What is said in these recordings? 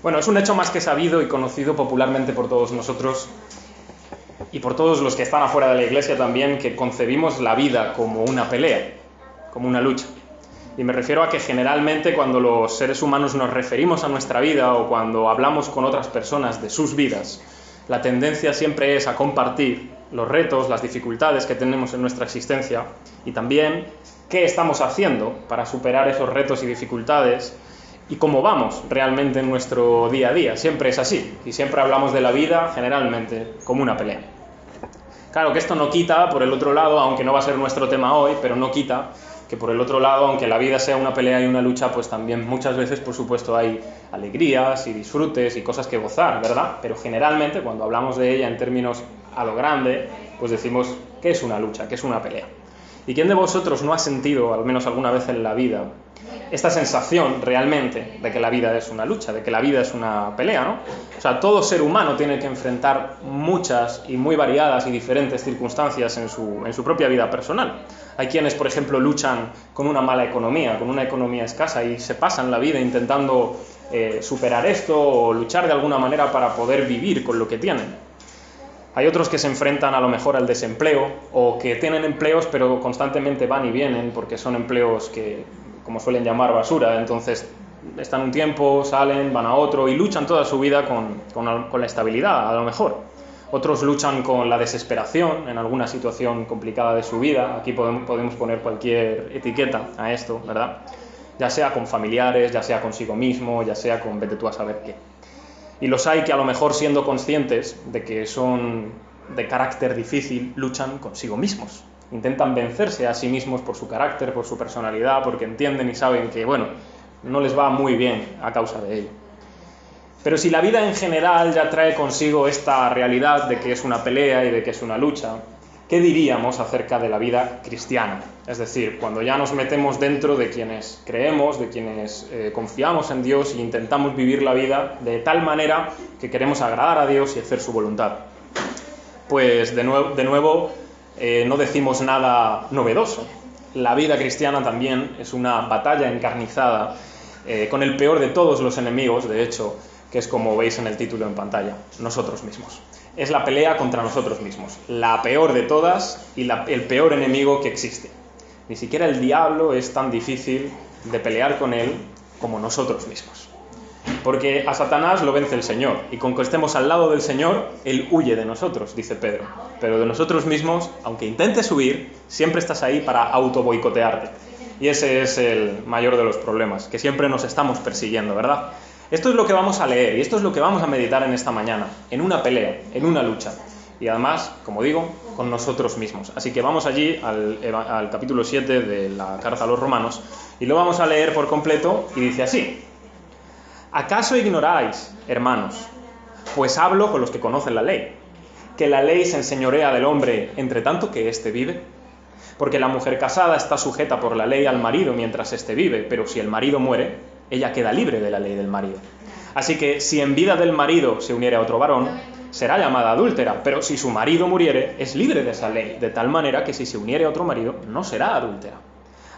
Bueno, es un hecho más que sabido y conocido popularmente por todos nosotros y por todos los que están afuera de la iglesia también, que concebimos la vida como una pelea, como una lucha. Y me refiero a que generalmente cuando los seres humanos nos referimos a nuestra vida o cuando hablamos con otras personas de sus vidas, la tendencia siempre es a compartir los retos, las dificultades que tenemos en nuestra existencia y también qué estamos haciendo para superar esos retos y dificultades y cómo vamos realmente en nuestro día a día. Siempre es así y siempre hablamos de la vida generalmente como una pelea. Claro que esto no quita, por el otro lado, aunque no va a ser nuestro tema hoy, pero no quita que por el otro lado, aunque la vida sea una pelea y una lucha, pues también muchas veces, por supuesto, hay alegrías y disfrutes y cosas que gozar, ¿verdad? Pero generalmente, cuando hablamos de ella en términos a lo grande, pues decimos que es una lucha, que es una pelea. ¿Y quién de vosotros no ha sentido, al menos alguna vez en la vida, esta sensación realmente de que la vida es una lucha, de que la vida es una pelea, ¿no? O sea, todo ser humano tiene que enfrentar muchas y muy variadas y diferentes circunstancias en su propia vida personal. Hay quienes, por ejemplo, luchan con una mala economía, con una economía escasa y se pasan la vida intentando superar esto o luchar de alguna manera para poder vivir con lo que tienen. Hay otros que se enfrentan a lo mejor al desempleo o que tienen empleos pero constantemente van y vienen porque son empleos que, como suelen llamar, basura. Entonces están un tiempo, salen, van a otro y luchan toda su vida con la estabilidad, a lo mejor. Otros luchan con la desesperación en alguna situación complicada de su vida. Aquí podemos poner cualquier etiqueta a esto, ¿verdad? Ya sea con familiares, ya sea consigo mismo, ya sea con vete tú a saber qué. Y los hay que a lo mejor, siendo conscientes de que son de carácter difícil, luchan consigo mismos. Intentan vencerse a sí mismos por su carácter, por su personalidad, porque entienden y saben que, bueno, no les va muy bien a causa de ello. Pero si la vida en general ya trae consigo esta realidad de que es una pelea y de que es una lucha, ¿qué diríamos acerca de la vida cristiana? Es decir, cuando ya nos metemos dentro de quienes creemos, de quienes confiamos en Dios e intentamos vivir la vida de tal manera que queremos agradar a Dios y hacer su voluntad. Pues de nuevo no decimos nada novedoso. La vida cristiana también es una batalla encarnizada con el peor de todos los enemigos, de hecho, que es como veis en el título en pantalla, nosotros mismos. Es la pelea contra nosotros mismos, la peor de todas y el peor enemigo que existe. Ni siquiera el diablo es tan difícil de pelear con él como nosotros mismos. Porque a Satanás lo vence el Señor, y con que estemos al lado del Señor, él huye de nosotros, dice Pedro. Pero de nosotros mismos, aunque intentes huir, siempre estás ahí para autoboicotearte. Y ese es el mayor de los problemas, que siempre nos estamos persiguiendo, ¿verdad? Esto es lo que vamos a leer y esto es lo que vamos a meditar en esta mañana, en una pelea, en una lucha. Y además, como digo, con nosotros mismos. Así que vamos allí al capítulo 7 de la carta a los Romanos y lo vamos a leer por completo y dice así: ¿Acaso ignoráis, hermanos, pues hablo con los que conocen la ley, que la ley se enseñorea del hombre entre tanto que éste vive? Porque la mujer casada está sujeta por la ley al marido mientras éste vive, pero si el marido muere, ella queda libre de la ley del marido. Así que si en vida del marido se uniere a otro varón, será llamada adúltera, pero si su marido muriere, es libre de esa ley, de tal manera que si se uniere a otro marido, no será adúltera.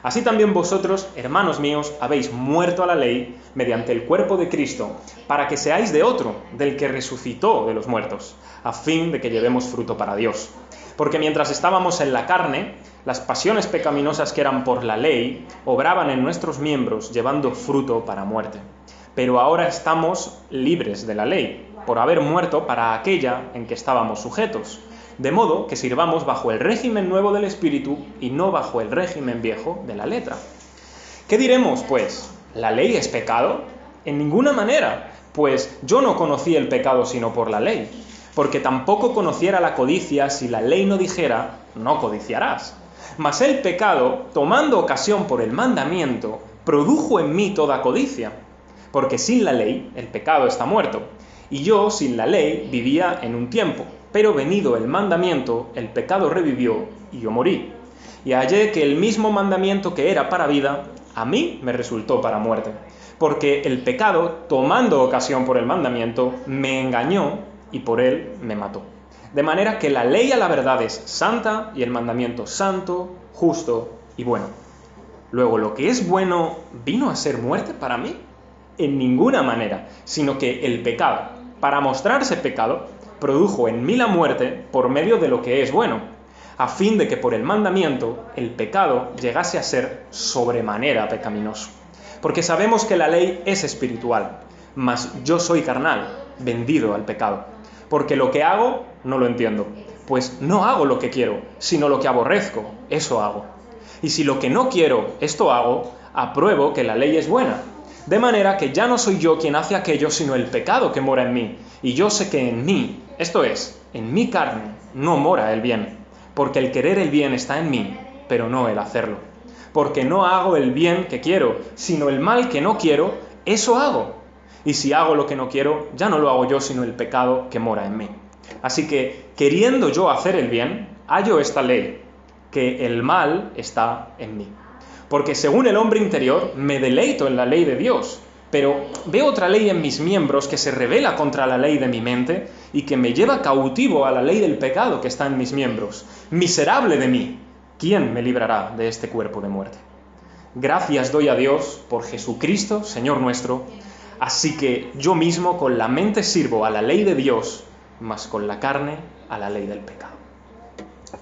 Así también vosotros, hermanos míos, habéis muerto a la ley mediante el cuerpo de Cristo, para que seáis de otro, del que resucitó de los muertos, a fin de que llevemos fruto para Dios. Porque mientras estábamos en la carne, las pasiones pecaminosas que eran por la ley obraban en nuestros miembros, llevando fruto para muerte. Pero ahora estamos libres de la ley, por haber muerto para aquella en que estábamos sujetos, de modo que sirvamos bajo el régimen nuevo del Espíritu y no bajo el régimen viejo de la letra. ¿Qué diremos, pues? ¿La ley es pecado? En ninguna manera, pues yo no conocí el pecado sino por la ley, porque tampoco conociera la codicia si la ley no dijera, no codiciarás. Mas el pecado, tomando ocasión por el mandamiento, produjo en mí toda codicia, porque sin la ley el pecado está muerto, y yo sin la ley vivía en un tiempo, pero venido el mandamiento, el pecado revivió y yo morí. Y hallé que el mismo mandamiento que era para vida, a mí me resultó para muerte, porque el pecado, tomando ocasión por el mandamiento, me engañó y por él me mató. De manera que la ley a la verdad es santa y el mandamiento santo, justo y bueno. Luego, lo que es bueno, ¿vino a ser muerte para mí? en ninguna manera, sino que el pecado, para mostrarse pecado, produjo en mí la muerte por medio de lo que es bueno, a fin de que por el mandamiento el pecado llegase a ser sobremanera pecaminoso. Porque sabemos que la ley es espiritual, mas yo soy carnal, vendido al pecado. Porque lo que hago no lo entiendo, pues no hago lo que quiero, sino lo que aborrezco, eso hago. Y si lo que no quiero, esto hago, apruebo que la ley es buena. De manera que ya no soy yo quien hace aquello, sino el pecado que mora en mí. Y yo sé que en mí, esto es, en mi carne, no mora el bien. Porque el querer el bien está en mí, pero no el hacerlo. Porque no hago el bien que quiero, sino el mal que no quiero, eso hago. Y si hago lo que no quiero, ya no lo hago yo, sino el pecado que mora en mí. Así que, queriendo yo hacer el bien, hallo esta ley, que el mal está en mí. Porque según el hombre interior, me deleito en la ley de Dios, pero veo otra ley en mis miembros que se rebela contra la ley de mi mente y que me lleva cautivo a la ley del pecado que está en mis miembros. Miserable de mí, ¿quién me librará de este cuerpo de muerte? Gracias doy a Dios por Jesucristo, Señor nuestro. Así que yo mismo con la mente sirvo a la ley de Dios, mas con la carne a la ley del pecado.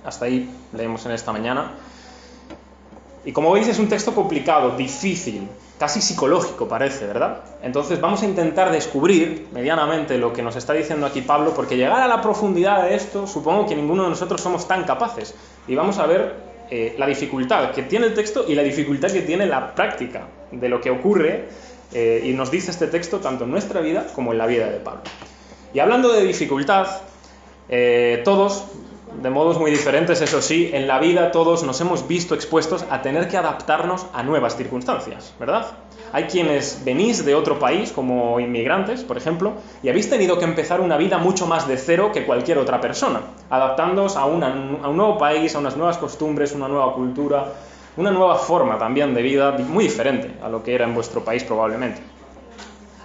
Hasta ahí leemos en esta mañana. Y como veis es un texto complicado, difícil, casi psicológico parece, ¿verdad? Entonces vamos a intentar descubrir medianamente lo que nos está diciendo aquí Pablo, porque llegar a la profundidad de esto, supongo que ninguno de nosotros somos tan capaces. Y vamos a ver la dificultad que tiene el texto y la dificultad que tiene la práctica de lo que ocurre y nos dice este texto tanto en nuestra vida como en la vida de Pablo. Y hablando de dificultad, todos, de modos muy diferentes, eso sí, en la vida todos nos hemos visto expuestos a tener que adaptarnos a nuevas circunstancias, ¿verdad? Hay quienes venís de otro país, como inmigrantes, por ejemplo, y habéis tenido que empezar una vida mucho más de cero que cualquier otra persona, adaptándoos a un nuevo país, a unas nuevas costumbres, una nueva cultura, una nueva forma también de vida, muy diferente a lo que era en vuestro país probablemente.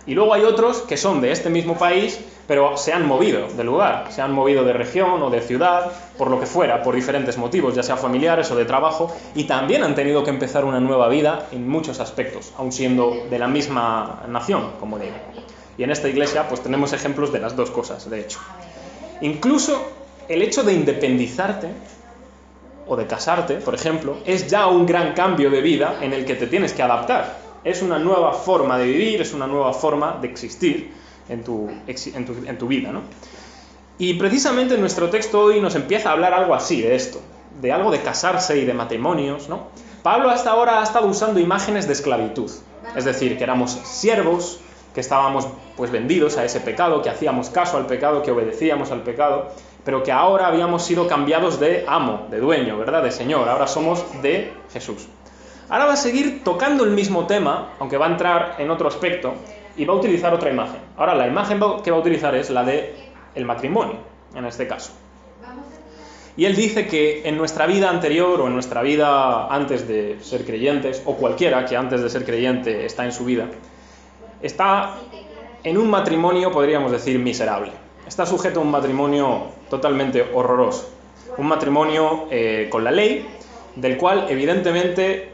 Y luego hay otros que son de este mismo país, pero se han movido de lugar, se han movido de región o de ciudad, por lo que fuera, por diferentes motivos, ya sea familiares o de trabajo, y también han tenido que empezar una nueva vida en muchos aspectos, aun siendo de la misma nación, como digo. Y en esta iglesia pues tenemos ejemplos de las dos cosas, de hecho. Incluso el hecho de independizarte o de casarte, por ejemplo, es ya un gran cambio de vida en el que te tienes que adaptar. Es una nueva forma de vivir, es una nueva forma de existir en tu vida, ¿no? Y precisamente nuestro texto hoy nos empieza a hablar algo así de esto, de algo de casarse y de matrimonios, ¿no? Pablo hasta ahora ha estado usando imágenes de esclavitud, es decir, que éramos siervos, que estábamos pues vendidos a ese pecado, que hacíamos caso al pecado, que obedecíamos al pecado, pero que ahora habíamos sido cambiados de amo, de dueño, ¿verdad? De señor, ahora somos de Jesús. Ahora va a seguir tocando el mismo tema, aunque va a entrar en otro aspecto, y va a utilizar otra imagen. Ahora, la imagen que va a utilizar es la del matrimonio, en este caso. Y él dice que en nuestra vida anterior, o en nuestra vida antes de ser creyentes, o cualquiera que antes de ser creyente está en su vida, está en un matrimonio, podríamos decir, miserable. Está sujeto a un matrimonio totalmente horroroso. Un matrimonio con la ley, del cual evidentemente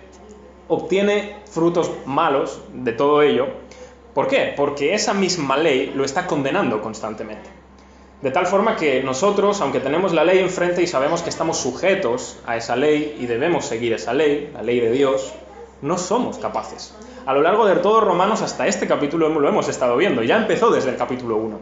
obtiene frutos malos de todo ello. ¿Por qué? Porque esa misma ley lo está condenando constantemente. De tal forma que nosotros, aunque tenemos la ley enfrente y sabemos que estamos sujetos a esa ley y debemos seguir esa ley, la ley de Dios, no somos capaces. A lo largo de todos Romanos hasta este capítulo lo hemos estado viendo, ya empezó desde el capítulo 1.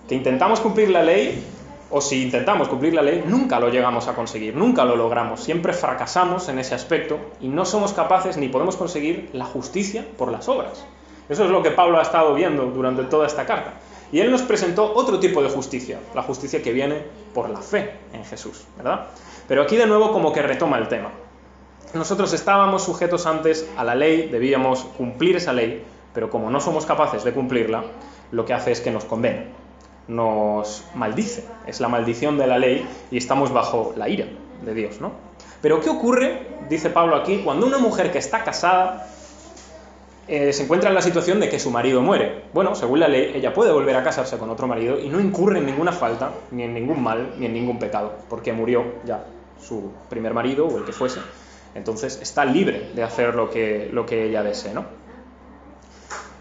Que intentamos cumplir la ley, o si intentamos cumplir la ley, nunca lo llegamos a conseguir, nunca lo logramos, siempre fracasamos en ese aspecto y no somos capaces ni podemos conseguir la justicia por las obras. Eso es lo que Pablo ha estado viendo durante toda esta carta. Y él nos presentó otro tipo de justicia, la justicia que viene por la fe en Jesús, ¿verdad? Pero aquí de nuevo como que retoma el tema. Nosotros estábamos sujetos antes a la ley, debíamos cumplir esa ley, pero como no somos capaces de cumplirla, lo que hace es que nos condena, nos maldice, es la maldición de la ley y estamos bajo la ira de Dios, ¿no? Pero ¿qué ocurre, dice Pablo aquí, cuando una mujer que está casada se encuentra en la situación de que su marido muere? Bueno, según la ley, ella puede volver a casarse con otro marido y no incurre en ninguna falta, ni en ningún mal, ni en ningún pecado, porque murió ya su primer marido o el que fuese. Entonces está libre de hacer lo que ella desee, ¿no?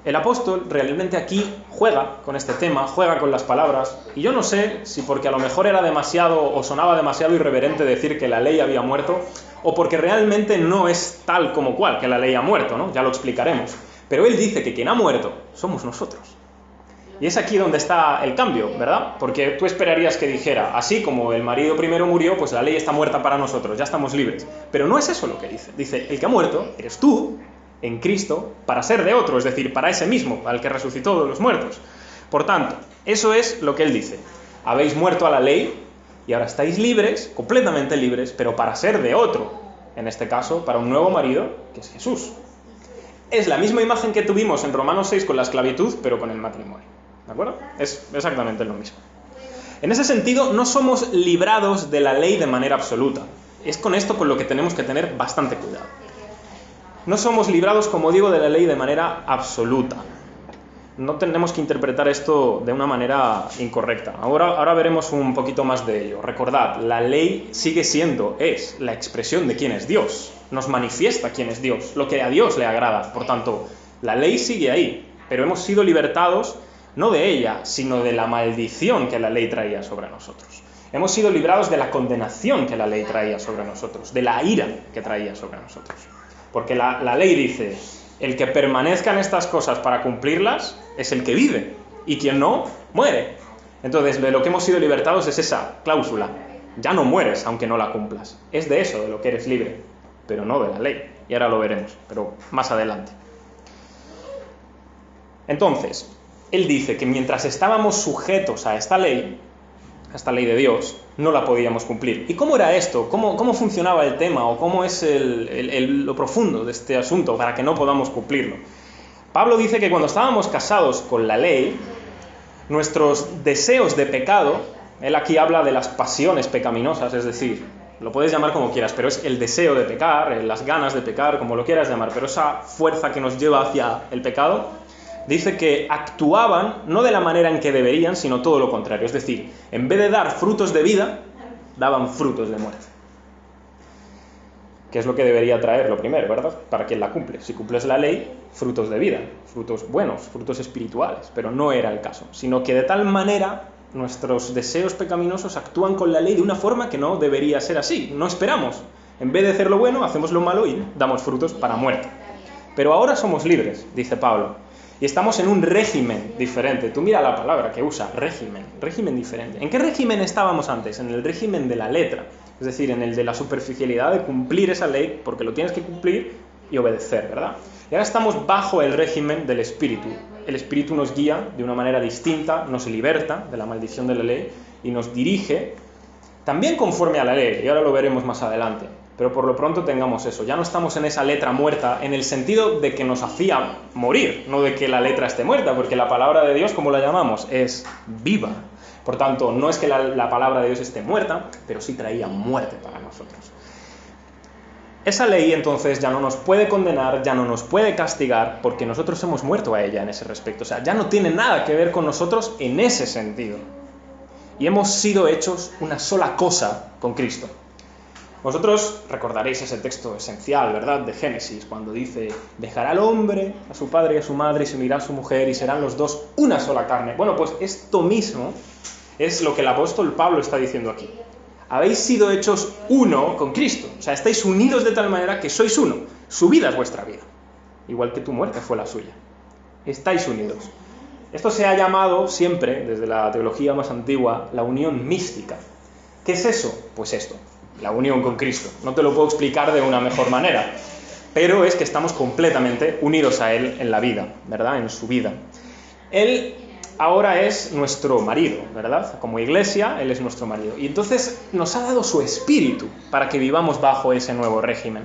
El apóstol realmente aquí juega con este tema, juega con las palabras, y yo no sé si porque a lo mejor era demasiado o sonaba demasiado irreverente decir que la ley había muerto, o porque realmente no es tal como cual que la ley ha muerto, ¿no? Ya lo explicaremos. Pero él dice que quien ha muerto somos nosotros. Y es aquí donde está el cambio, ¿verdad? Porque tú esperarías que dijera, así como el marido primero murió, pues la ley está muerta para nosotros, ya estamos libres. Pero no es eso lo que dice. Dice, el que ha muerto eres tú, en Cristo, para ser de otro, es decir, para ese mismo, al que resucitó de los muertos. Por tanto, eso es lo que él dice. Habéis muerto a la ley y ahora estáis libres, completamente libres, pero para ser de otro. En este caso, para un nuevo marido, que es Jesús. Es la misma imagen que tuvimos en Romanos 6 con la esclavitud, pero con el matrimonio. ¿De acuerdo? Es exactamente lo mismo. En ese sentido, no somos librados de la ley de manera absoluta. Es con esto con lo que tenemos que tener bastante cuidado. No somos librados, como digo, de la ley de manera absoluta. No tenemos que interpretar esto de una manera incorrecta. Ahora veremos un poquito más de ello. Recordad, la ley sigue siendo, es la expresión de quién es Dios. Nos manifiesta quién es Dios, lo que a Dios le agrada. Por tanto, la ley sigue ahí, pero hemos sido libertados no de ella, sino de la maldición que la ley traía sobre nosotros. Hemos sido librados de la condenación que la ley traía sobre nosotros, de la ira que traía sobre nosotros. Porque la ley dice, el que permanezca en estas cosas para cumplirlas es el que vive, y quien no, muere. Entonces, de lo que hemos sido libertados es esa cláusula. Ya no mueres aunque no la cumplas. Es de eso de lo que eres libre, pero no de la ley. Y ahora lo veremos, pero más adelante. Entonces, él dice que mientras estábamos sujetos a esta ley de Dios, no la podíamos cumplir. ¿Y cómo era esto? ¿Cómo funcionaba el tema? ¿O cómo es lo profundo de este asunto para que no podamos cumplirlo? Pablo dice que cuando estábamos casados con la ley, nuestros deseos de pecado, él aquí habla de las pasiones pecaminosas, es decir, lo puedes llamar como quieras, pero es el deseo de pecar, las ganas de pecar, como lo quieras llamar, pero esa fuerza que nos lleva hacia el pecado, dice que actuaban no de la manera en que deberían, sino todo lo contrario. Es decir, en vez de dar frutos de vida, daban frutos de muerte. Que es lo que debería traer lo primero, ¿verdad? Para quien la cumple. Si cumples la ley, frutos de vida, frutos buenos, frutos espirituales. Pero no era el caso, sino que de tal manera nuestros deseos pecaminosos actúan con la ley de una forma que no debería ser así. No esperamos. En vez de hacer lo bueno, hacemos lo malo y damos frutos para muerte. Pero ahora somos libres, dice Pablo. Y estamos en un régimen diferente. Tú mira la palabra que usa, régimen diferente. ¿En qué régimen estábamos antes? En el régimen de la letra, es decir, en el de la superficialidad de cumplir esa ley, porque lo tienes que cumplir y obedecer, ¿verdad? Y ahora estamos bajo el régimen del Espíritu. El Espíritu nos guía de una manera distinta, nos liberta de la maldición de la ley y nos dirige también conforme a la ley, y ahora lo veremos más adelante. Pero por lo pronto tengamos eso, ya no estamos en esa letra muerta, en el sentido de que nos hacía morir, no de que la letra esté muerta, porque la palabra de Dios, como la llamamos, es viva. Por tanto, no es que la palabra de Dios esté muerta, pero sí traía muerte para nosotros. Esa ley entonces ya no nos puede condenar, ya no nos puede castigar, porque nosotros hemos muerto a ella en ese respecto. O sea, ya no tiene nada que ver con nosotros en ese sentido. Y hemos sido hechos una sola cosa con Cristo. Vosotros recordaréis ese texto esencial, ¿verdad?, de Génesis, cuando dice, dejará al hombre a su padre y a su madre y se unirá a su mujer y serán los dos una sola carne. Bueno, pues esto mismo es lo que el apóstol Pablo está diciendo aquí. Habéis sido hechos uno con Cristo, o sea, estáis unidos de tal manera que sois uno. Su vida es vuestra vida, igual que tu muerte fue la suya. Estáis unidos. Esto se ha llamado siempre, desde la teología más antigua, la unión mística. ¿Qué es eso? Pues esto. La unión con Cristo. No te lo puedo explicar de una mejor manera, pero es que estamos completamente unidos a Él en la vida, ¿verdad? En su vida. Él ahora es nuestro marido, ¿verdad? Como iglesia, Él es nuestro marido. Y entonces nos ha dado su espíritu para que vivamos bajo ese nuevo régimen.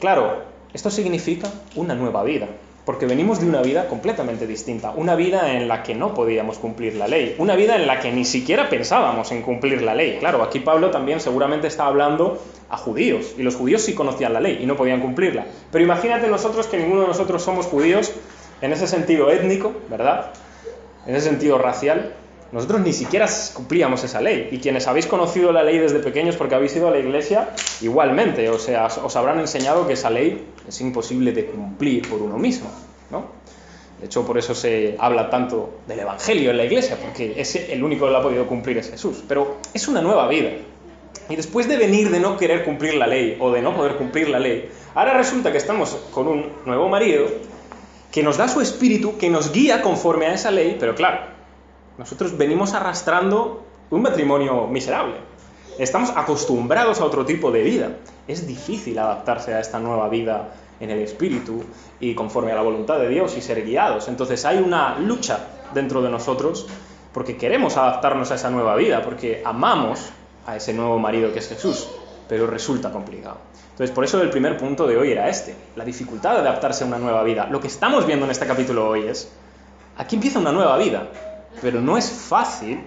Claro, esto significa una nueva vida, porque venimos de una vida completamente distinta, una vida en la que no podíamos cumplir la ley, una vida en la que ni siquiera pensábamos en cumplir la ley. Claro, aquí Pablo también seguramente está hablando a judíos, y los judíos sí conocían la ley y no podían cumplirla. Pero imagínate nosotros que ninguno de nosotros somos judíos en ese sentido étnico, ¿verdad? En ese sentido racial. Nosotros ni siquiera cumplíamos esa ley, y quienes habéis conocido la ley desde pequeños porque habéis ido a la iglesia, igualmente, o sea, os habrán enseñado que esa ley es imposible de cumplir por uno mismo, ¿no? De hecho, por eso se habla tanto del Evangelio en la Iglesia, porque el único que lo ha podido cumplir es Jesús. Pero es una nueva vida. Y después de venir de no querer cumplir la ley o de no poder cumplir la ley, ahora resulta que estamos con un nuevo marido que nos da su espíritu, que nos guía conforme a esa ley, pero claro, nosotros venimos arrastrando un matrimonio miserable. Estamos acostumbrados a otro tipo de vida. Es difícil adaptarse a esta nueva vida en el espíritu y conforme a la voluntad de Dios y ser guiados. Entonces hay una lucha dentro de nosotros porque queremos adaptarnos a esa nueva vida, porque amamos a ese nuevo marido que es Jesús, pero resulta complicado. Entonces, por eso el primer punto de hoy era la dificultad de adaptarse a una nueva vida. Lo que estamos viendo en este capítulo hoy es, aquí empieza una nueva vida, pero no es fácil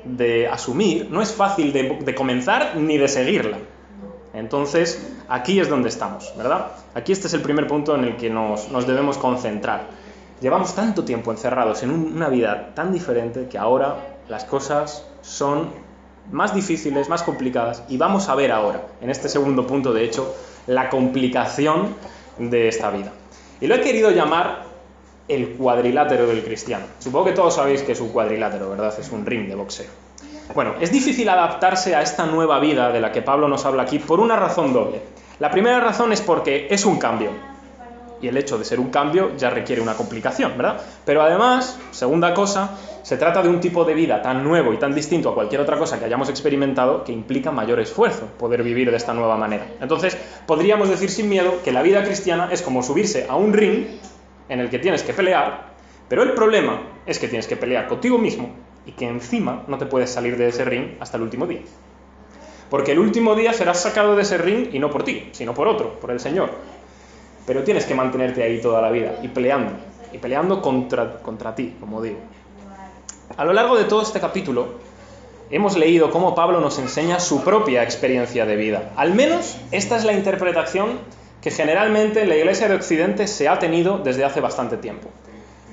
de asumir, no es fácil de comenzar ni de seguirla. Entonces, aquí es donde estamos, ¿verdad? Aquí este es el primer punto en el que nos debemos concentrar. Llevamos tanto tiempo encerrados en una vida tan diferente que ahora las cosas son más difíciles, más complicadas, y vamos a ver ahora, en este segundo punto, de hecho, la complicación de esta vida. Y lo he querido llamar el cuadrilátero del cristiano. Supongo que todos sabéis que es un cuadrilátero, ¿verdad? Es un ring de boxeo. Bueno, es difícil adaptarse a esta nueva vida de la que Pablo nos habla aquí por una razón doble. La primera razón es porque es un cambio. Y el hecho de ser un cambio ya requiere una complicación, ¿verdad? Pero además, segunda cosa, se trata de un tipo de vida tan nuevo y tan distinto a cualquier otra cosa que hayamos experimentado que implica mayor esfuerzo poder vivir de esta nueva manera. Entonces, podríamos decir sin miedo que la vida cristiana es como subirse a un ring en el que tienes que pelear, pero el problema es que tienes que pelear contigo mismo y que encima no te puedes salir de ese ring hasta el último día. Porque el último día serás sacado de ese ring y no por ti, sino por otro, por el Señor. Pero tienes que mantenerte ahí toda la vida y peleando contra ti, como digo. A lo largo de todo este capítulo hemos leído cómo Pablo nos enseña su propia experiencia de vida. Al menos esta es la interpretación que generalmente en la Iglesia de Occidente se ha tenido desde hace bastante tiempo.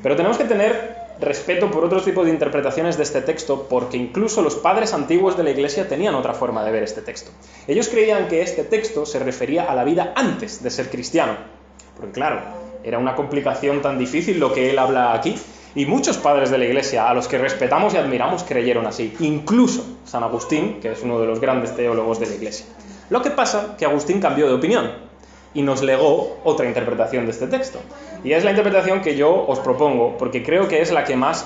Pero tenemos que tener respeto por otros tipos de interpretaciones de este texto, porque incluso los padres antiguos de la Iglesia tenían otra forma de ver este texto. Ellos creían que este texto se refería a la vida antes de ser cristiano. Porque claro, era una complicación tan difícil lo que él habla aquí, y muchos padres de la Iglesia, a los que respetamos y admiramos, creyeron así. Incluso San Agustín, que es uno de los grandes teólogos de la Iglesia. Lo que pasa que Agustín cambió de opinión y nos legó otra interpretación de este texto. Y es la interpretación que yo os propongo, porque creo que es la que más,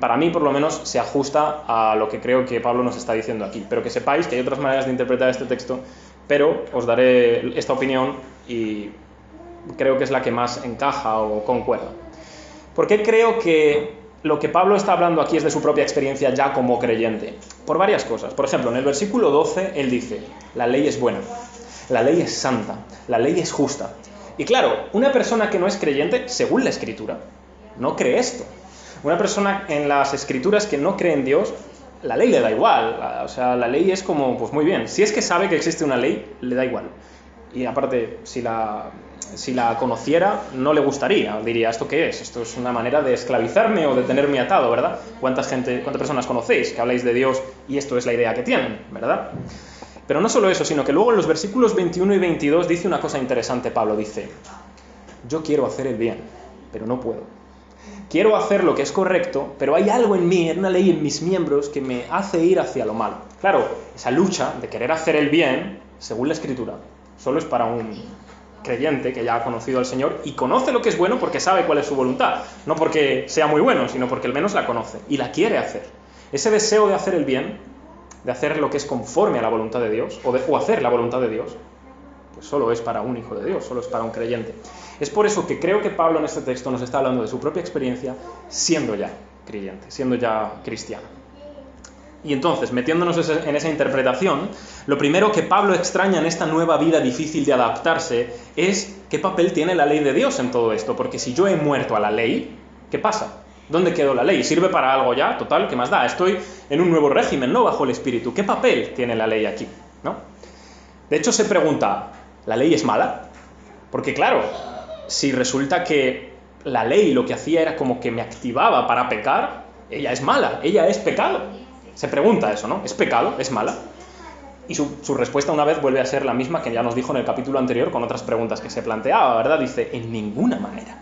para mí por lo menos, se ajusta a lo que creo que Pablo nos está diciendo aquí. Pero que sepáis que hay otras maneras de interpretar este texto, pero os daré esta opinión y creo que es la que más encaja o concuerda. ¿Por qué creo que lo que Pablo está hablando aquí es de su propia experiencia ya como creyente? Por varias cosas. Por ejemplo, en el versículo 12 él dice, la ley es buena, la ley es santa, la ley es justa. Y claro, una persona que no es creyente, según la Escritura, no cree esto. Una persona en las Escrituras que no cree en Dios, la ley le da igual. O sea, la ley es como, pues muy bien, si es que sabe que existe una ley, le da igual. Y aparte, si la conociera, no le gustaría. Diría, ¿esto qué es? Esto es una manera de esclavizarme o de tenerme atado, ¿verdad? ¿Cuántas personas conocéis que habláis de Dios y esto es la idea que tienen, ¿verdad? Pero no solo eso, sino que luego en los versículos 21 y 22 dice una cosa interesante. Pablo dice, yo quiero hacer el bien, pero no puedo. Quiero hacer lo que es correcto, pero hay algo en mí, en una ley en mis miembros, que me hace ir hacia lo malo. Claro, esa lucha de querer hacer el bien, según la Escritura, solo es para un creyente que ya ha conocido al Señor y conoce lo que es bueno porque sabe cuál es su voluntad. No porque sea muy bueno, sino porque al menos la conoce y la quiere hacer. Ese deseo de hacer el bien, de hacer lo que es conforme a la voluntad de Dios, o hacer la voluntad de Dios, pues solo es para un hijo de Dios, solo es para un creyente. Es por eso que creo que Pablo en este texto nos está hablando de su propia experiencia siendo ya creyente, siendo ya cristiano. Y entonces, metiéndonos en esa interpretación, lo primero que Pablo extraña en esta nueva vida difícil de adaptarse es qué papel tiene la ley de Dios en todo esto, porque si yo he muerto a la ley, ¿qué pasa? ¿Dónde quedó la ley? ¿Sirve para algo ya? Total, ¿qué más da? Estoy en un nuevo régimen, no bajo el Espíritu. ¿Qué papel tiene la ley aquí? ¿No? De hecho, se pregunta, ¿la ley es mala? Porque claro, si resulta que la ley lo que hacía era como que me activaba para pecar, ella es mala, ella es pecado. Se pregunta eso, ¿no? ¿Es pecado? ¿Es mala? Y su respuesta una vez vuelve a ser la misma que ya nos dijo en el capítulo anterior con otras preguntas que se planteaba, ¿verdad? Dice, en ninguna manera.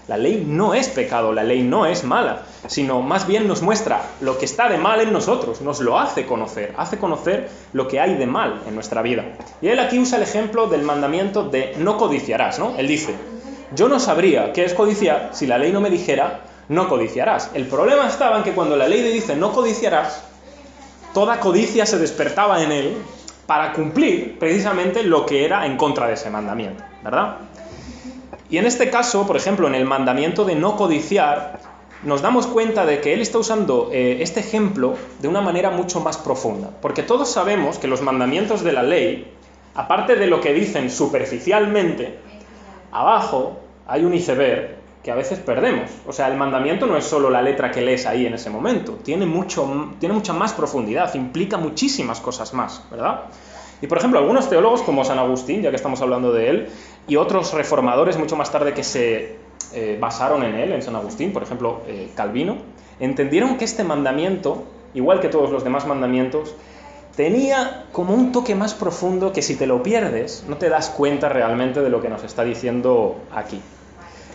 La ley no es pecado, la ley no es mala, sino más bien nos muestra lo que está de mal en nosotros, nos lo hace conocer lo que hay de mal en nuestra vida. Y él aquí usa el ejemplo del mandamiento de no codiciarás, ¿no? Él dice, yo no sabría qué es codiciar si la ley no me dijera no codiciarás. El problema estaba en que cuando la ley le dice no codiciarás, toda codicia se despertaba en él para cumplir precisamente lo que era en contra de ese mandamiento, ¿verdad? Y en este caso, por ejemplo, en el mandamiento de no codiciar, nos damos cuenta de que él está usando este ejemplo de una manera mucho más profunda. Porque todos sabemos que los mandamientos de la ley, aparte de lo que dicen superficialmente, abajo hay un iceberg que a veces perdemos. O sea, el mandamiento no es solo la letra que lees ahí en ese momento, tiene mucha más profundidad, implica muchísimas cosas más, ¿verdad? Y por ejemplo, algunos teólogos como San Agustín, ya que estamos hablando de él, y otros reformadores mucho más tarde que se basaron en él, en San Agustín, por ejemplo, Calvino, entendieron que este mandamiento, igual que todos los demás mandamientos, tenía como un toque más profundo que si te lo pierdes, no te das cuenta realmente de lo que nos está diciendo aquí.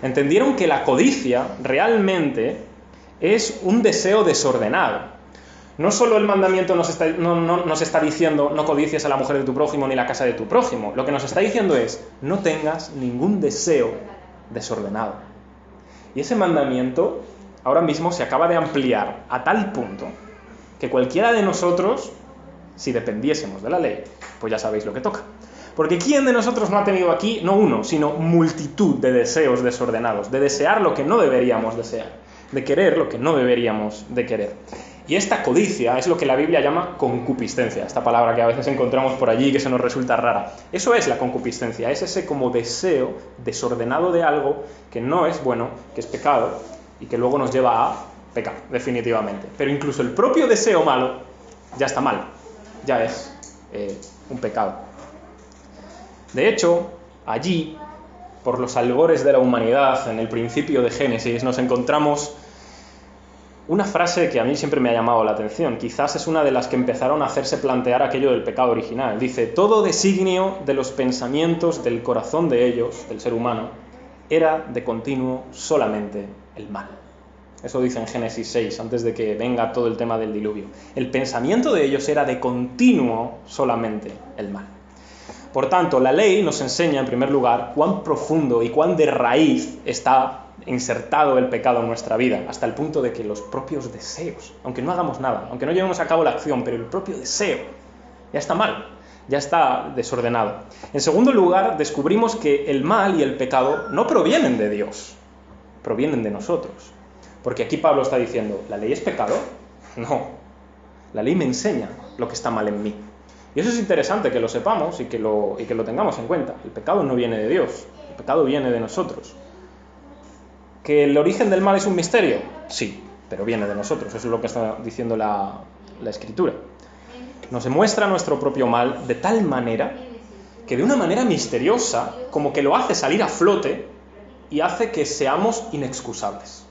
Entendieron que la codicia realmente es un deseo desordenado. No solo el mandamiento nos está diciendo no codicies a la mujer de tu prójimo ni la casa de tu prójimo. Lo que nos está diciendo es no tengas ningún deseo desordenado. Y ese mandamiento ahora mismo se acaba de ampliar a tal punto que cualquiera de nosotros, si dependiésemos de la ley, pues ya sabéis lo que toca. Porque ¿quién de nosotros no ha tenido aquí, no uno, sino multitud de deseos desordenados, de desear lo que no deberíamos desear, de querer lo que no deberíamos de querer? Y esta codicia es lo que la Biblia llama concupiscencia, esta palabra que a veces encontramos por allí que se nos resulta rara. Eso es la concupiscencia, es ese como deseo desordenado de algo que no es bueno, que es pecado y que luego nos lleva a pecar, definitivamente. Pero incluso el propio deseo malo ya está mal, ya es un pecado. De hecho, allí, por los albores de la humanidad, en el principio de Génesis, nos encontramos una frase que a mí siempre me ha llamado la atención. Quizás es una de las que empezaron a hacerse plantear aquello del pecado original. Dice, todo designio de los pensamientos del corazón de ellos, del ser humano, era de continuo solamente el mal. Eso dice en Génesis 6, antes de que venga todo el tema del diluvio. El pensamiento de ellos era de continuo solamente el mal. Por tanto, la ley nos enseña, en primer lugar, cuán profundo y cuán de raíz está insertado el pecado en nuestra vida, hasta el punto de que los propios deseos, aunque no hagamos nada, aunque no llevemos a cabo la acción, pero el propio deseo ya está mal, ya está desordenado. En segundo lugar, descubrimos que el mal y el pecado no provienen de Dios, provienen de nosotros. Porque aquí Pablo está diciendo, ¿la ley es pecado? No, la ley me enseña lo que está mal en mí. Y eso es interesante que lo sepamos y que lo tengamos en cuenta. El pecado no viene de Dios, el pecado viene de nosotros. ¿Que el origen del mal es un misterio? Sí, pero viene de nosotros, eso es lo que está diciendo la Escritura. Nos muestra nuestro propio mal de tal manera que de una manera misteriosa, como que lo hace salir a flote y hace que seamos inexcusables.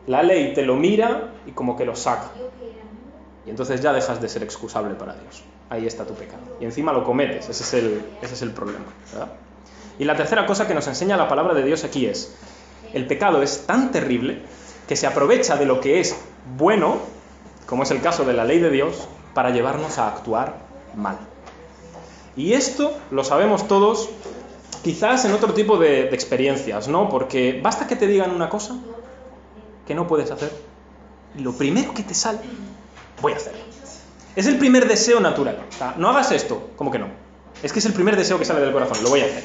La ley te lo mira y como que lo saca. Y entonces ya dejas de ser excusable para Dios. Ahí está tu pecado. Y encima lo cometes, ese es el problema, ¿verdad? Y la tercera cosa que nos enseña la palabra de Dios aquí es, el pecado es tan terrible que se aprovecha de lo que es bueno, como es el caso de la ley de Dios, para llevarnos a actuar mal. Y esto lo sabemos todos, quizás en otro tipo de experiencias, ¿no? Porque basta que te digan una cosa que no puedes hacer, y lo primero que te sale, voy a hacerlo. Es el primer deseo natural. O sea, no hagas esto, ¿cómo que no? Es que es el primer deseo que sale del corazón, lo voy a hacer.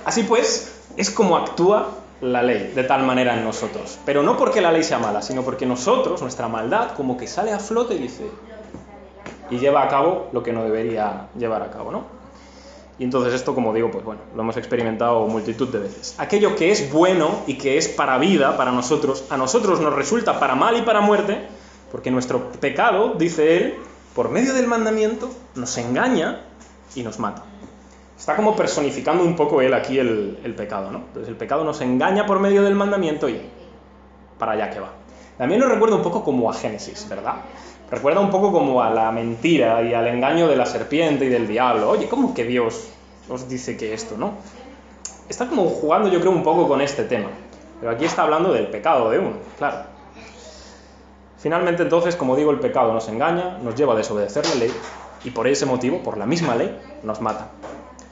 Así pues, es como actúa la ley de tal manera en nosotros. Pero no porque la ley sea mala, sino porque nosotros, nuestra maldad, como que sale a flote y dice, y lleva a cabo lo que no debería llevar a cabo, ¿no? Y entonces esto, como digo, pues bueno, lo hemos experimentado multitud de veces. Aquello que es bueno y que es para vida, para nosotros, a nosotros nos resulta para mal y para muerte, porque nuestro pecado, dice él, por medio del mandamiento, nos engaña y nos mata. Está como personificando un poco él aquí el pecado, ¿no? Entonces el pecado nos engaña por medio del mandamiento y para allá que va. También nos recuerda un poco como a Génesis, ¿verdad? Recuerda un poco como a la mentira y al engaño de la serpiente y del diablo. Oye, ¿cómo que Dios os dice que esto, no? Está como jugando, yo creo, un poco con este tema. Pero aquí está hablando del pecado de uno, claro. Finalmente, entonces, como digo, el pecado nos engaña, nos lleva a desobedecer la ley, y por ese motivo, por la misma ley, nos mata.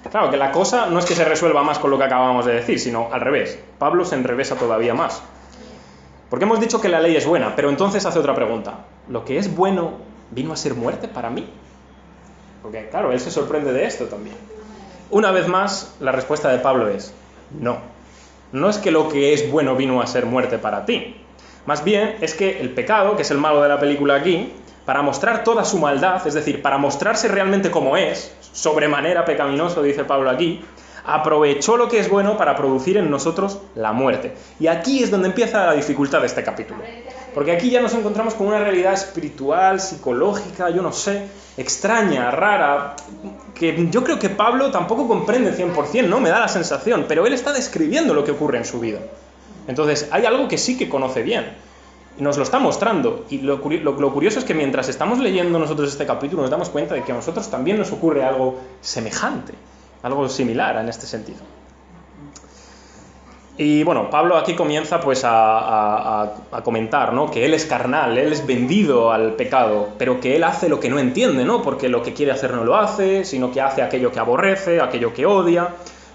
Claro que la cosa no es que se resuelva más con lo que acabamos de decir, sino al revés. Pablo se enrevesa todavía más. Porque hemos dicho que la ley es buena, pero entonces hace otra pregunta. ¿Lo que es bueno vino a ser muerte para mí? Porque, claro, él se sorprende de esto también. Una vez más, la respuesta de Pablo es no. No es que lo que es bueno vino a ser muerte para ti. Más bien es que el pecado, que es el malo de la película aquí, para mostrar toda su maldad, es decir, para mostrarse realmente como es, sobremanera pecaminoso, dice Pablo aquí, aprovechó lo que es bueno para producir en nosotros la muerte. Y aquí es donde empieza la dificultad de este capítulo. Porque aquí ya nos encontramos con una realidad espiritual, psicológica, yo no sé, extraña, rara, que yo creo que Pablo tampoco comprende 100%, ¿no? Me da la sensación, pero él está describiendo lo que ocurre en su vida. Entonces, hay algo que sí que conoce bien. Nos lo está mostrando. Y lo curioso es que mientras estamos leyendo nosotros este capítulo, nos damos cuenta de que a nosotros también nos ocurre algo semejante, algo similar en este sentido. Y bueno, Pablo aquí comienza pues a comentar, ¿no? Que él es carnal, él es vendido al pecado, pero que él hace lo que no entiende, ¿no? Porque lo que quiere hacer no lo hace, sino que hace aquello que aborrece, aquello que odia.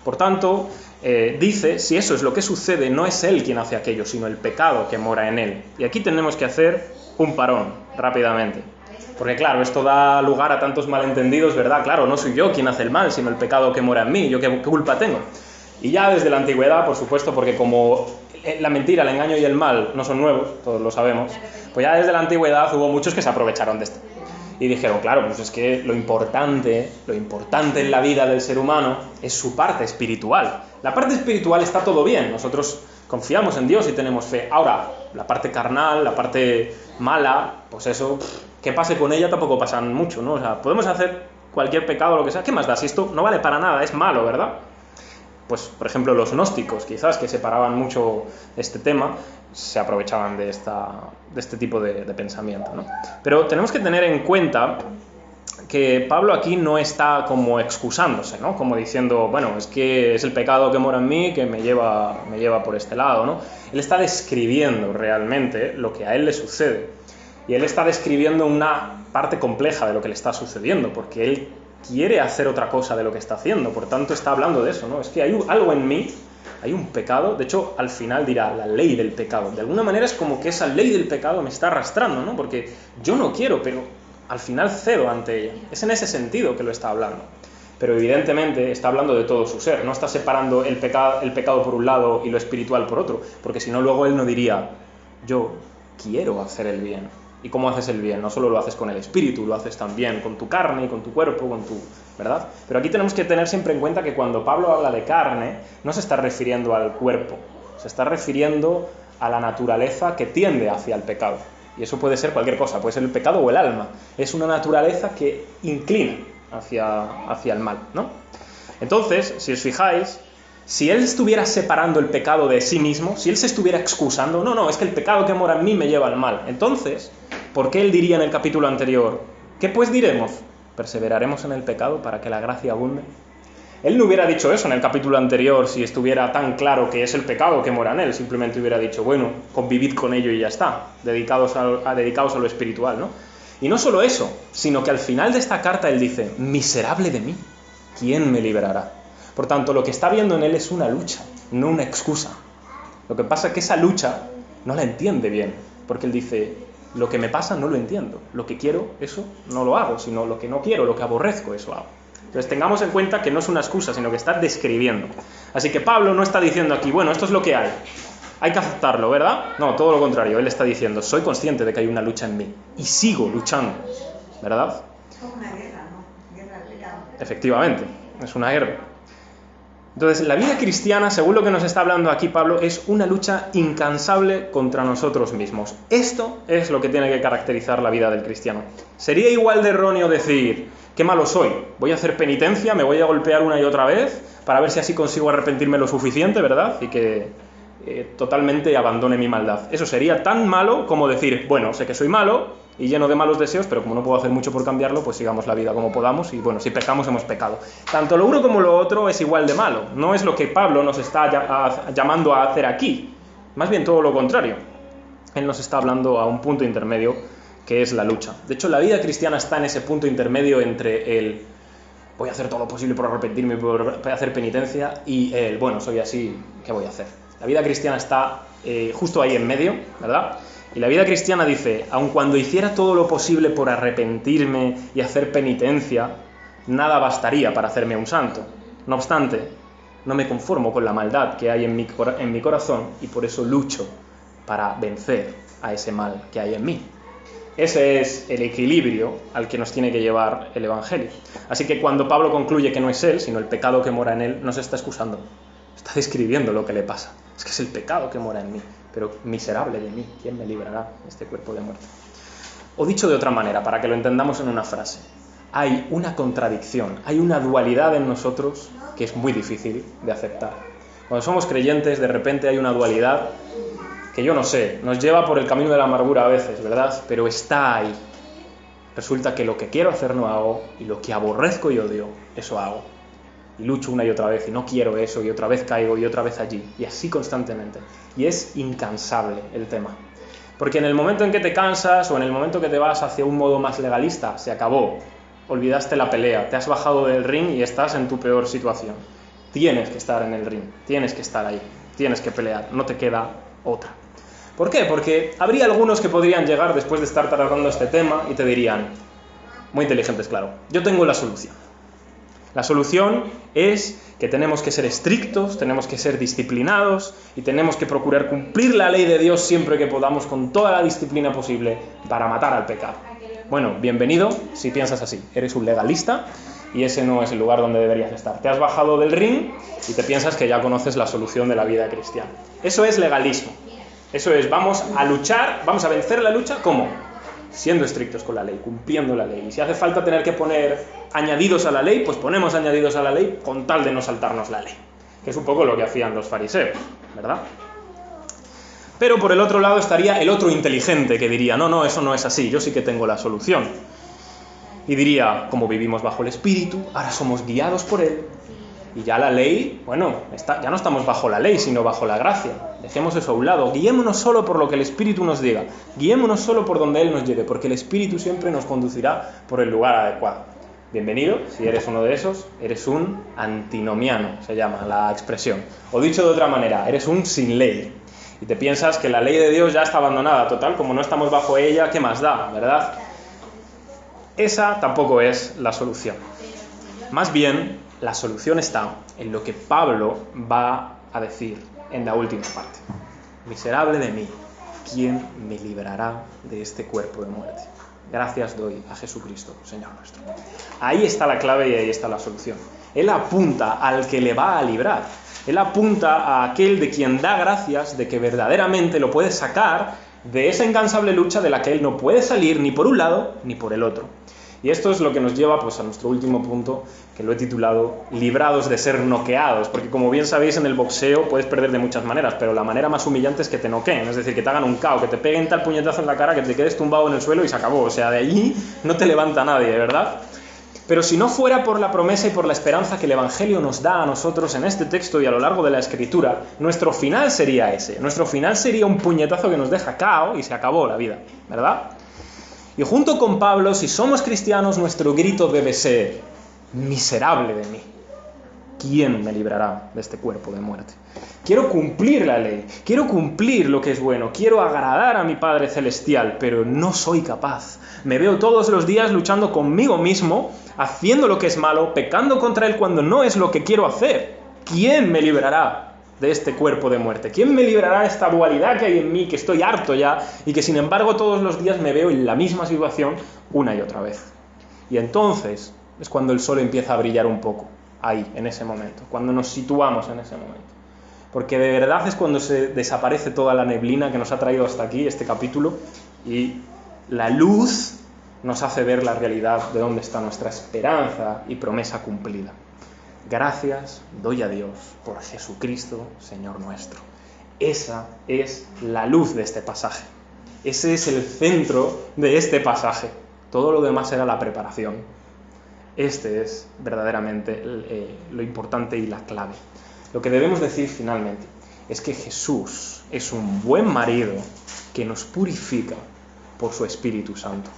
Por tanto, dice, si eso es lo que sucede, no es él quien hace aquello, sino el pecado que mora en él. Y aquí tenemos que hacer un parón, rápidamente. Porque claro, esto da lugar a tantos malentendidos, ¿verdad? Claro, no soy yo quien hace el mal, sino el pecado que mora en mí. ¿Yo qué culpa tengo? Y ya desde la antigüedad, por supuesto, porque como la mentira, el engaño y el mal no son nuevos, todos lo sabemos, pues ya desde la antigüedad hubo muchos que se aprovecharon de esto. Y dijeron, claro, pues es que lo importante en la vida del ser humano es su parte espiritual. La parte espiritual está todo bien, nosotros confiamos en Dios y tenemos fe. Ahora, la parte carnal, la parte mala, pues eso, que pase con ella tampoco pasan mucho, ¿no? O sea, podemos hacer cualquier pecado o lo que sea, ¿qué más da? Si esto no vale para nada, es malo, ¿verdad? Pues, por ejemplo, los gnósticos, quizás, que separaban mucho este tema, se aprovechaban de este tipo de pensamiento, ¿no? Pero tenemos que tener en cuenta que Pablo aquí no está como excusándose, ¿no? Como diciendo, bueno, es que es el pecado que mora en mí que me lleva por este lado, ¿no? Él está describiendo realmente lo que a él le sucede. Y él está describiendo una parte compleja de lo que le está sucediendo, porque él quiere hacer otra cosa de lo que está haciendo, por tanto está hablando de eso, ¿no? Es que hay algo en mí, hay un pecado, de hecho al final dirá la ley del pecado, de alguna manera es como que esa ley del pecado me está arrastrando, ¿no? Porque yo no quiero, pero al final cedo ante ella, es en ese sentido que lo está hablando, pero evidentemente está hablando de todo su ser, no está separando el pecado por un lado y lo espiritual por otro, porque si no luego él no diría, yo quiero hacer el bien. ¿Y cómo haces el bien? No solo lo haces con el espíritu, lo haces también con tu carne, con tu cuerpo, ¿verdad? Pero aquí tenemos que tener siempre en cuenta que cuando Pablo habla de carne, no se está refiriendo al cuerpo, se está refiriendo a la naturaleza que tiende hacia el pecado. Y eso puede ser cualquier cosa, puede ser el pecado o el alma. Es una naturaleza que inclina hacia el mal, ¿no? Entonces, si os fijáis, si él estuviera separando el pecado de sí mismo, si él se estuviera excusando, no, es que el pecado que mora en mí me lleva al mal. Entonces, ¿por qué él diría en el capítulo anterior? ¿Qué pues diremos? ¿Perseveraremos en el pecado para que la gracia abunde? Él no hubiera dicho eso en el capítulo anterior si estuviera tan claro que es el pecado que mora en él. Simplemente hubiera dicho, bueno, convivid con ello y ya está, dedicaos a lo espiritual, ¿no? Y no solo eso, sino que al final de esta carta él dice, miserable de mí, ¿quién me librará? Por tanto, lo que está viendo en él es una lucha, no una excusa. Lo que pasa es que esa lucha no la entiende bien, porque él dice, lo que me pasa no lo entiendo, lo que quiero, eso no lo hago, sino lo que no quiero, lo que aborrezco, eso hago. Entonces tengamos en cuenta que no es una excusa, sino que está describiendo. Así que Pablo no está diciendo aquí, bueno, esto es lo que hay que aceptarlo, ¿verdad? No, todo lo contrario, él está diciendo, soy consciente de que hay una lucha en mí, y sigo luchando, ¿verdad? Es una guerra, ¿no? Guerra del pecado. Efectivamente, es una guerra. Entonces, la vida cristiana, según lo que nos está hablando aquí Pablo, es una lucha incansable contra nosotros mismos. Esto es lo que tiene que caracterizar la vida del cristiano. Sería igual de erróneo decir, qué malo soy, voy a hacer penitencia, me voy a golpear una y otra vez, para ver si así consigo arrepentirme lo suficiente, ¿verdad? Y que totalmente abandone mi maldad. Eso sería tan malo como decir, bueno, sé que soy malo y lleno de malos deseos, pero como no puedo hacer mucho por cambiarlo, pues sigamos la vida como podamos y bueno, si pecamos hemos pecado. Tanto lo uno como lo otro es igual de malo. No es lo que Pablo nos está llamando a hacer aquí. Más bien todo lo contrario. Él nos está hablando a un punto intermedio que es la lucha. De hecho, la vida cristiana está en ese punto intermedio entre el voy a hacer todo lo posible por arrepentirme, por hacer penitencia, y el bueno, soy así, ¿qué voy a hacer? La vida cristiana está justo ahí en medio, ¿verdad? Y la vida cristiana dice, aun cuando hiciera todo lo posible por arrepentirme y hacer penitencia, nada bastaría para hacerme un santo. No obstante, no me conformo con la maldad que hay en mi corazón y por eso lucho para vencer a ese mal que hay en mí. Ese es el equilibrio al que nos tiene que llevar el Evangelio. Así que cuando Pablo concluye que no es él, sino el pecado que mora en él, no se está excusando. Está describiendo lo que le pasa. Es que es el pecado que mora en mí. Pero miserable de mí, ¿quién me librará de este cuerpo de muerte? O dicho de otra manera, para que lo entendamos en una frase, hay una contradicción, hay una dualidad en nosotros que es muy difícil de aceptar. Cuando somos creyentes, de repente hay una dualidad que yo no sé, nos lleva por el camino de la amargura a veces, ¿verdad? Pero está ahí. Resulta que lo que quiero hacer no hago, y lo que aborrezco y odio, eso hago. Y lucho una y otra vez, y no quiero eso, y otra vez caigo, y otra vez allí, y así constantemente. Y es incansable el tema. Porque en el momento en que te cansas, o en el momento que te vas hacia un modo más legalista, se acabó. Olvidaste la pelea, te has bajado del ring y estás en tu peor situación. Tienes que estar en el ring, tienes que estar ahí, tienes que pelear, no te queda otra. ¿Por qué? Porque habría algunos que podrían llegar después de estar tratando este tema y te dirían, muy inteligentes, claro, yo tengo la solución. La solución es que tenemos que ser estrictos, tenemos que ser disciplinados y tenemos que procurar cumplir la ley de Dios siempre que podamos con toda la disciplina posible para matar al pecado. Bueno, bienvenido si piensas así. Eres un legalista y ese no es el lugar donde deberías estar. Te has bajado del ring y te piensas que ya conoces la solución de la vida cristiana. Eso es legalismo. Eso es, vamos a luchar, vamos a vencer la lucha, ¿cómo? Siendo estrictos con la ley, cumpliendo la ley. Y si hace falta tener que poner añadidos a la ley, pues ponemos añadidos a la ley con tal de no saltarnos la ley. Que es un poco lo que hacían los fariseos, ¿verdad? Pero por el otro lado estaría el otro inteligente que diría, no, eso no es así, yo sí que tengo la solución. Y diría, como vivimos bajo el Espíritu, ahora somos guiados por Él. Y ya la ley, bueno, ya no estamos bajo la ley, sino bajo la gracia. Dejemos eso a un lado. Guiémonos solo por lo que el Espíritu nos diga. Guiémonos solo por donde Él nos lleve, porque el Espíritu siempre nos conducirá por el lugar adecuado. Bienvenido, si eres uno de esos, eres un antinomiano, se llama la expresión. O dicho de otra manera, eres un sin ley. Y te piensas que la ley de Dios ya está abandonada. Total, como no estamos bajo ella, ¿qué más da, verdad? Esa tampoco es la solución. Más bien, la solución está en lo que Pablo va a decir en la última parte. Miserable de mí, ¿quién me librará de este cuerpo de muerte? Gracias doy a Jesucristo, Señor nuestro. Ahí está la clave y ahí está la solución. Él apunta al que le va a librar. Él apunta a aquel de quien da gracias de que verdaderamente lo puede sacar de esa incansable lucha de la que él no puede salir ni por un lado ni por el otro. Y esto es lo que nos lleva pues, a nuestro último punto, que lo he titulado librados de ser noqueados, porque como bien sabéis en el boxeo puedes perder de muchas maneras, pero la manera más humillante es que te noqueen, es decir, que te hagan un KO, que te peguen tal puñetazo en la cara que te quedes tumbado en el suelo y se acabó, o sea, de allí no te levanta nadie, ¿verdad? Pero si no fuera por la promesa y por la esperanza que el Evangelio nos da a nosotros en este texto y a lo largo de la Escritura, nuestro final sería ese, nuestro final sería un puñetazo que nos deja KO y se acabó la vida, ¿verdad? Y junto con Pablo, si somos cristianos, nuestro grito debe ser, miserable de mí, ¿quién me librará de este cuerpo de muerte? Quiero cumplir la ley, quiero cumplir lo que es bueno, quiero agradar a mi Padre Celestial, pero no soy capaz. Me veo todos los días luchando conmigo mismo, haciendo lo que es malo, pecando contra Él cuando no es lo que quiero hacer. ¿Quién me librará de este cuerpo de muerte? ¿Quién me librará de esta dualidad que hay en mí, que estoy harto ya, y que sin embargo todos los días me veo en la misma situación una y otra vez? Y entonces es cuando el sol empieza a brillar un poco, ahí, en ese momento, cuando nos situamos en ese momento. Porque de verdad es cuando se desaparece toda la neblina que nos ha traído hasta aquí, este capítulo, y la luz nos hace ver la realidad de dónde está nuestra esperanza y promesa cumplida. Gracias doy a Dios por Jesucristo, Señor nuestro. Esa es la luz de este pasaje. Ese es el centro de este pasaje. Todo lo demás era la preparación. Este es verdaderamente lo importante y la clave. Lo que debemos decir finalmente es que Jesús es un buen marido que nos purifica por su Espíritu Santo.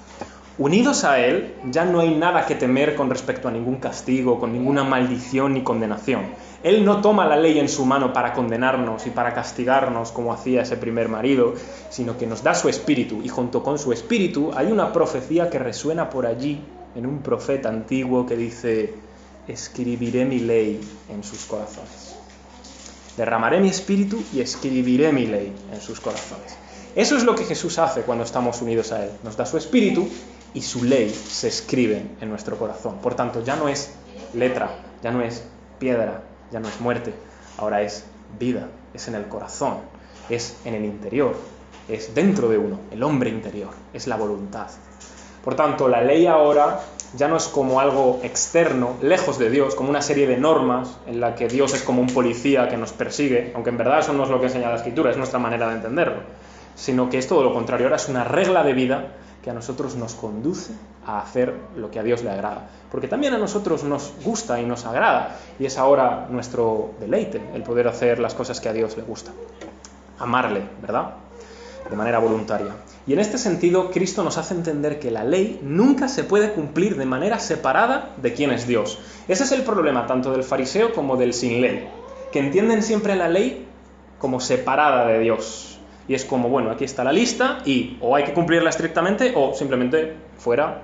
Unidos a Él, ya no hay nada que temer con respecto a ningún castigo, con ninguna maldición ni condenación. Él no toma la ley en su mano para condenarnos y para castigarnos como hacía ese primer marido, sino que nos da su Espíritu, y junto con su Espíritu hay una profecía que resuena por allí en un profeta antiguo que dice: escribiré mi ley en sus corazones. Derramaré mi Espíritu y escribiré mi ley en sus corazones. Eso es lo que Jesús hace cuando estamos unidos a Él. Nos da su Espíritu y su ley se escribe en nuestro corazón. Por tanto, ya no es letra, ya no es piedra, ya no es muerte. Ahora es vida, es en el corazón, es en el interior, es dentro de uno, el hombre interior, es la voluntad. Por tanto, la ley ahora ya no es como algo externo, lejos de Dios, como una serie de normas en la que Dios es como un policía que nos persigue, aunque en verdad eso no es lo que enseña la Escritura, es nuestra manera de entenderlo, sino que es todo lo contrario. Ahora es una regla de vida que a nosotros nos conduce a hacer lo que a Dios le agrada. Porque también a nosotros nos gusta y nos agrada, y es ahora nuestro deleite el poder hacer las cosas que a Dios le gusta. Amarle, ¿verdad? De manera voluntaria. Y en este sentido, Cristo nos hace entender que la ley nunca se puede cumplir de manera separada de quién es Dios. Ese es el problema tanto del fariseo como del sin ley, que entienden siempre la ley como separada de Dios. Y es como, bueno, aquí está la lista y o hay que cumplirla estrictamente o simplemente fuera,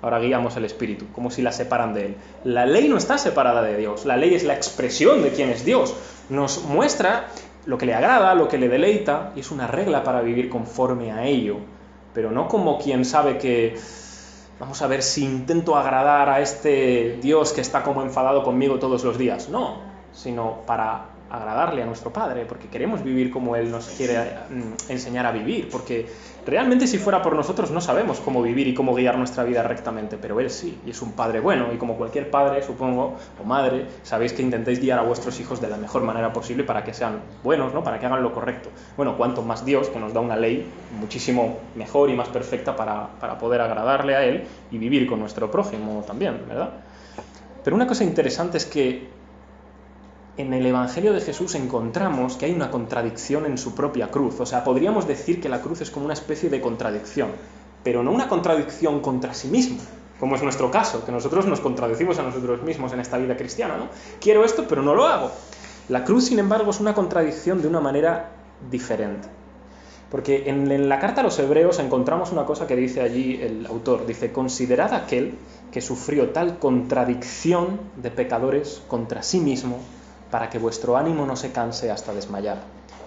ahora guiamos el Espíritu, como si la separan de Él. La ley no está separada de Dios, la ley es la expresión de quién es Dios. Nos muestra lo que le agrada, lo que le deleita, y es una regla para vivir conforme a ello, pero no como quien sabe que vamos a ver si intento agradar a este Dios que está como enfadado conmigo todos los días. No, sino para agradarle a nuestro Padre, porque queremos vivir como Él nos quiere enseñar a vivir, porque realmente si fuera por nosotros no sabemos cómo vivir y cómo guiar nuestra vida rectamente, pero Él sí, y es un Padre bueno, y como cualquier padre, supongo, o madre, sabéis que intentáis guiar a vuestros hijos de la mejor manera posible para que sean buenos, ¿no? Para que hagan lo correcto. Bueno, cuanto más Dios, que nos da una ley muchísimo mejor y más perfecta para poder agradarle a Él y vivir con nuestro prójimo también, ¿verdad? Pero una cosa interesante es que en el Evangelio de Jesús encontramos que hay una contradicción en su propia cruz. O sea, podríamos decir que la cruz es como una especie de contradicción, pero no una contradicción contra sí mismo, como es nuestro caso, que nosotros nos contradecimos a nosotros mismos en esta vida cristiana, ¿no? Quiero esto, pero no lo hago. La cruz, sin embargo, es una contradicción de una manera diferente. Porque en la carta a los Hebreos encontramos una cosa que dice allí el autor. Dice: considerad aquel que sufrió tal contradicción de pecadores contra sí mismo, para que vuestro ánimo no se canse hasta desmayar,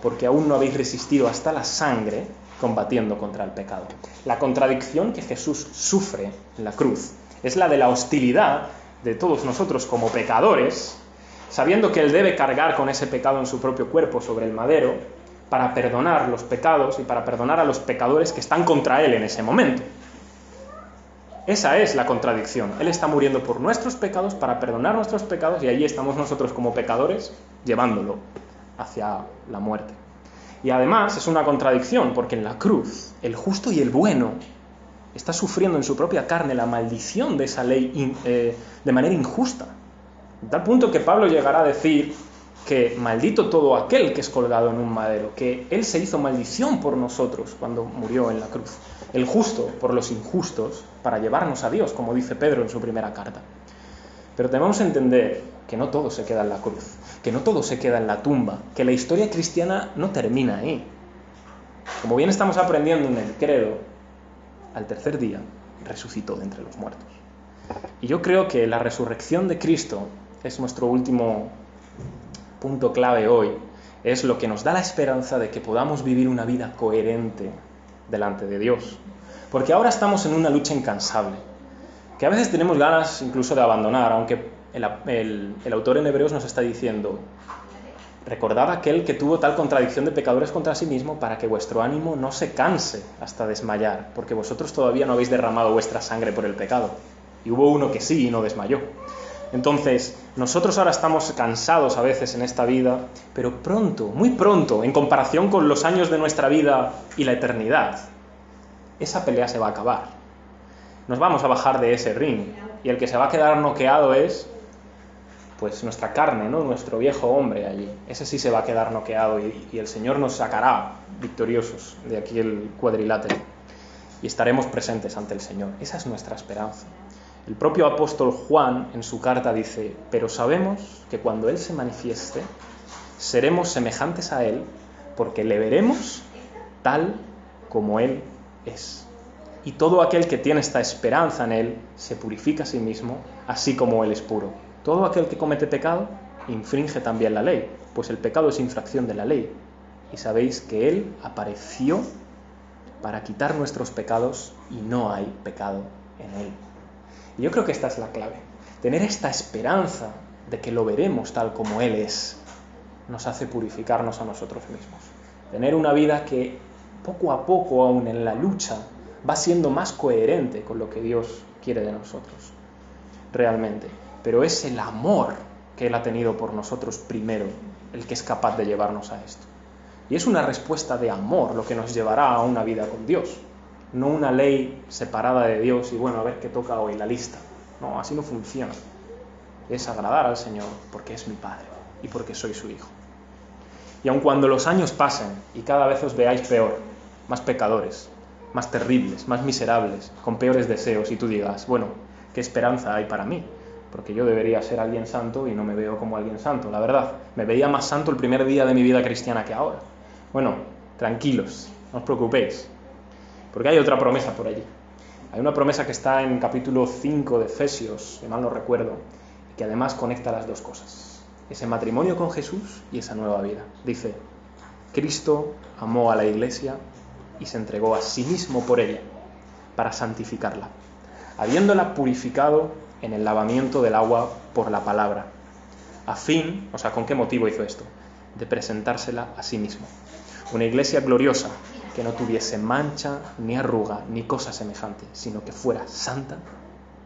porque aún no habéis resistido hasta la sangre combatiendo contra el pecado. La contradicción que Jesús sufre en la cruz es la de la hostilidad de todos nosotros como pecadores, sabiendo que Él debe cargar con ese pecado en su propio cuerpo sobre el madero, para perdonar los pecados y para perdonar a los pecadores que están contra Él en ese momento. Esa es la contradicción. Él está muriendo por nuestros pecados para perdonar nuestros pecados, y allí estamos nosotros como pecadores llevándolo hacia la muerte. Y además es una contradicción porque en la cruz el justo y el bueno está sufriendo en su propia carne la maldición de esa ley de manera injusta. De tal punto que Pablo llegará a decir que maldito todo aquel que es colgado en un madero, que Él se hizo maldición por nosotros cuando murió en la cruz. El justo por los injustos, para llevarnos a Dios, como dice Pedro en su primera carta. Pero debemos entender que no todo se queda en la cruz, que no todo se queda en la tumba, que la historia cristiana no termina ahí. Como bien estamos aprendiendo en el credo, al tercer día resucitó de entre los muertos. Y yo creo que la resurrección de Cristo es nuestro último punto clave hoy, es lo que nos da la esperanza de que podamos vivir una vida coherente delante de Dios. Porque ahora estamos en una lucha incansable, que a veces tenemos ganas incluso de abandonar, aunque el autor en Hebreos nos está diciendo: recordad aquel que tuvo tal contradicción de pecadores contra sí mismo, para que vuestro ánimo no se canse hasta desmayar, porque vosotros todavía no habéis derramado vuestra sangre por el pecado. Y hubo uno que sí y no desmayó. Entonces, nosotros ahora estamos cansados a veces en esta vida, pero pronto, muy pronto, en comparación con los años de nuestra vida y la eternidad, esa pelea se va a acabar. Nos vamos a bajar de ese ring, y el que se va a quedar noqueado es pues nuestra carne, ¿no? Nuestro viejo hombre allí. Ese sí se va a quedar noqueado y el Señor nos sacará victoriosos de aquí el cuadrilátero y estaremos presentes ante el Señor. Esa es nuestra esperanza. El propio apóstol Juan en su carta dice: pero sabemos que cuando Él se manifieste, seremos semejantes a Él, porque le veremos tal como Él es. Y todo aquel que tiene esta esperanza en Él se purifica a sí mismo, así como Él es puro. Todo aquel que comete pecado infringe también la ley, pues el pecado es infracción de la ley. Y sabéis que Él apareció para quitar nuestros pecados y no hay pecado en Él. Y yo creo que esta es la clave. Tener esta esperanza de que lo veremos tal como Él es, nos hace purificarnos a nosotros mismos. Tener una vida que poco a poco, aún en la lucha, va siendo más coherente con lo que Dios quiere de nosotros, realmente. Pero es el amor que Él ha tenido por nosotros primero el que es capaz de llevarnos a esto. Y es una respuesta de amor lo que nos llevará a una vida con Dios, no una ley separada de Dios y bueno, a ver qué toca hoy la lista. No, así no funciona. Es agradar al Señor porque es mi Padre y porque soy su Hijo. Y aun cuando los años pasen y cada vez os veáis peor, más pecadores, más terribles, más miserables, con peores deseos, y tú digas, bueno, ¿qué esperanza hay para mí? Porque yo debería ser alguien santo y no me veo como alguien santo, la verdad. Me veía más santo el primer día de mi vida cristiana que ahora. Bueno, tranquilos, no os preocupéis, porque hay otra promesa por allí. Hay una promesa que está en capítulo 5 de Efesios, si mal no recuerdo, y que además conecta las dos cosas. Ese matrimonio con Jesús y esa nueva vida. Dice: Cristo amó a la Iglesia y se entregó a sí mismo por ella, para santificarla, habiéndola purificado en el lavamiento del agua por la palabra, a fin, o sea, ¿con qué motivo hizo esto? De presentársela a sí mismo. Una iglesia gloriosa, que no tuviese mancha, ni arruga, ni cosa semejante, sino que fuera santa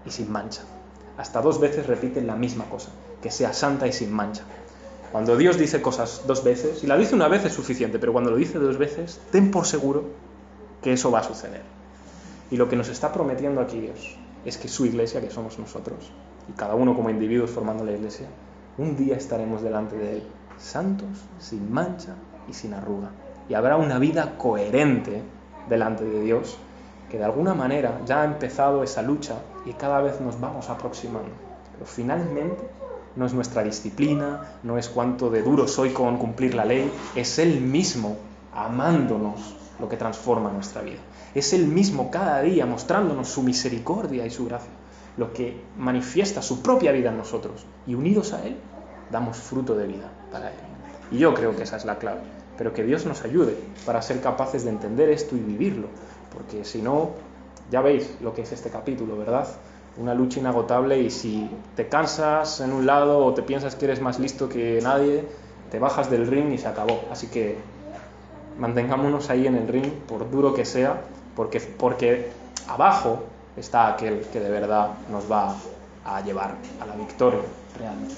y sin mancha. Hasta 2 veces repite la misma cosa, que sea santa y sin mancha. Cuando Dios dice cosas 2 veces, y la dice una vez es suficiente, pero cuando lo dice 2 veces, ten por seguro que eso va a suceder. Y lo que nos está prometiendo aquí Dios es que su iglesia, que somos nosotros, y cada uno como individuos formando la iglesia, un día estaremos delante de Él, santos, sin mancha y sin arruga. Y habrá una vida coherente delante de Dios, que de alguna manera ya ha empezado esa lucha y cada vez nos vamos aproximando. Pero finalmente no es nuestra disciplina, no es cuánto de duro soy con cumplir la ley, es Él mismo amándonos lo que transforma nuestra vida. Es Él mismo cada día mostrándonos su misericordia y su gracia, lo que manifiesta su propia vida en nosotros. Y unidos a Él, damos fruto de vida para Él. Y yo creo que esa es la clave. Pero que Dios nos ayude para ser capaces de entender esto y vivirlo. Porque si no, ya veis lo que es este capítulo, ¿verdad? Una lucha inagotable, y si te cansas en un lado o te piensas que eres más listo que nadie, te bajas del ring y se acabó. Así que mantengámonos ahí en el ring, por duro que sea, porque abajo está aquel que de verdad nos va a llevar a la victoria realmente.